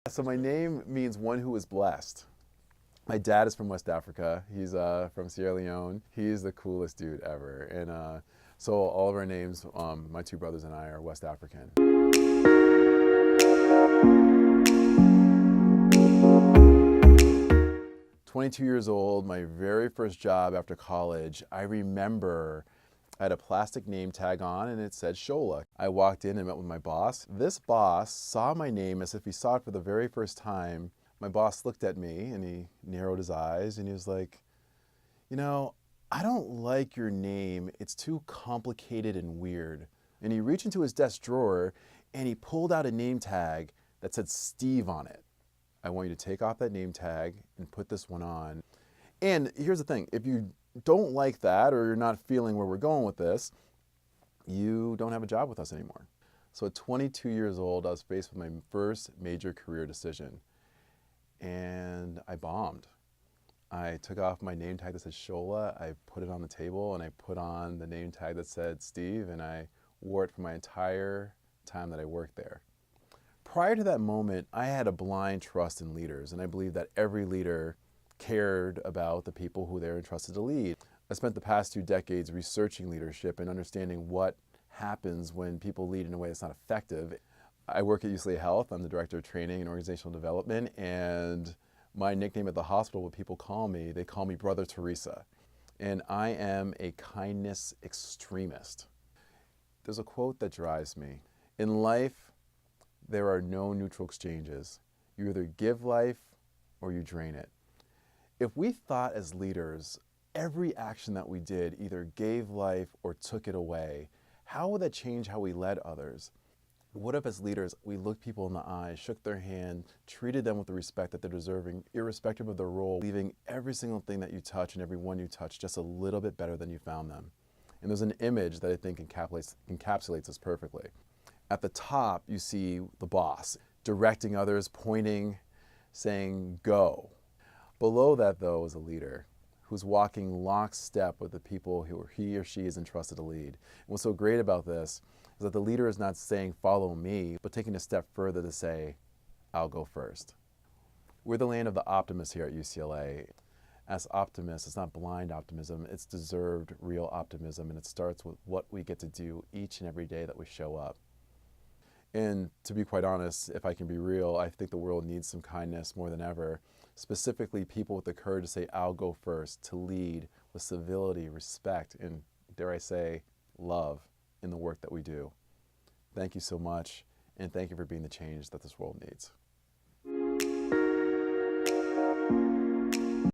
So my name means one who is blessed. My dad is from West Africa. He's from Sierra Leone. He's the coolest dude ever. And so all of our names, my two brothers and I, are West African. 22 years old, my very first job after college, I remember I had a plastic name tag on and it said Shola. I walked in and met with my boss. This boss saw my name as if he saw it for the very first time. My boss looked at me and he narrowed his eyes and he was like, you know, I don't like your name. It's too complicated and weird. And he reached into his desk drawer and he pulled out a name tag that said Steve on it. I want you to take off that name tag and put this one on. And here's the thing, if you don't like that or you're not feeling where we're going with this, you don't have a job with us anymore. So at 22 years old, I was faced with my first major career decision and I bombed. I took off my name tag that said Shola, I put it on the table and I put on the name tag that said Steve and I wore it for my entire time that I worked there. Prior to that moment, I had a blind trust in leaders, and I believe that every leader cared about the people who they were entrusted to lead. I spent the past 2 decades researching leadership and understanding what happens when people lead in a way that's not effective. I work at UCLA Health. I'm the director of training and organizational development, and my nickname at the hospital, what people call me, they call me Brother Teresa, and I am a kindness extremist. There's a quote that drives me. In life, there are no neutral exchanges. You either give life or you drain it. If we thought as leaders, every action that we did either gave life or took it away, how would that change how we led others? What if as leaders, we looked people in the eye, shook their hand, treated them with the respect that they're deserving, irrespective of their role, leaving every single thing that you touch and every one you touch just a little bit better than you found them? And there's an image that I think encapsulates this perfectly. At the top, you see the boss directing others, pointing, saying, go. Below that, though, is a leader who's walking lockstep with the people who he or she is entrusted to lead. And what's so great about this is that the leader is not saying, follow me, but taking a step further to say, I'll go first. We're the land of the optimists here at UCLA. As optimists, it's not blind optimism, it's deserved, real optimism, and it starts with what we get to do each and every day that we show up. And to be quite honest, if I can be real, I think the world needs some kindness more than ever. Specifically, people with the courage to say, I'll go first, to lead with civility, respect, and dare I say, love in the work that we do. Thank you so much, and thank you for being the change that this world needs.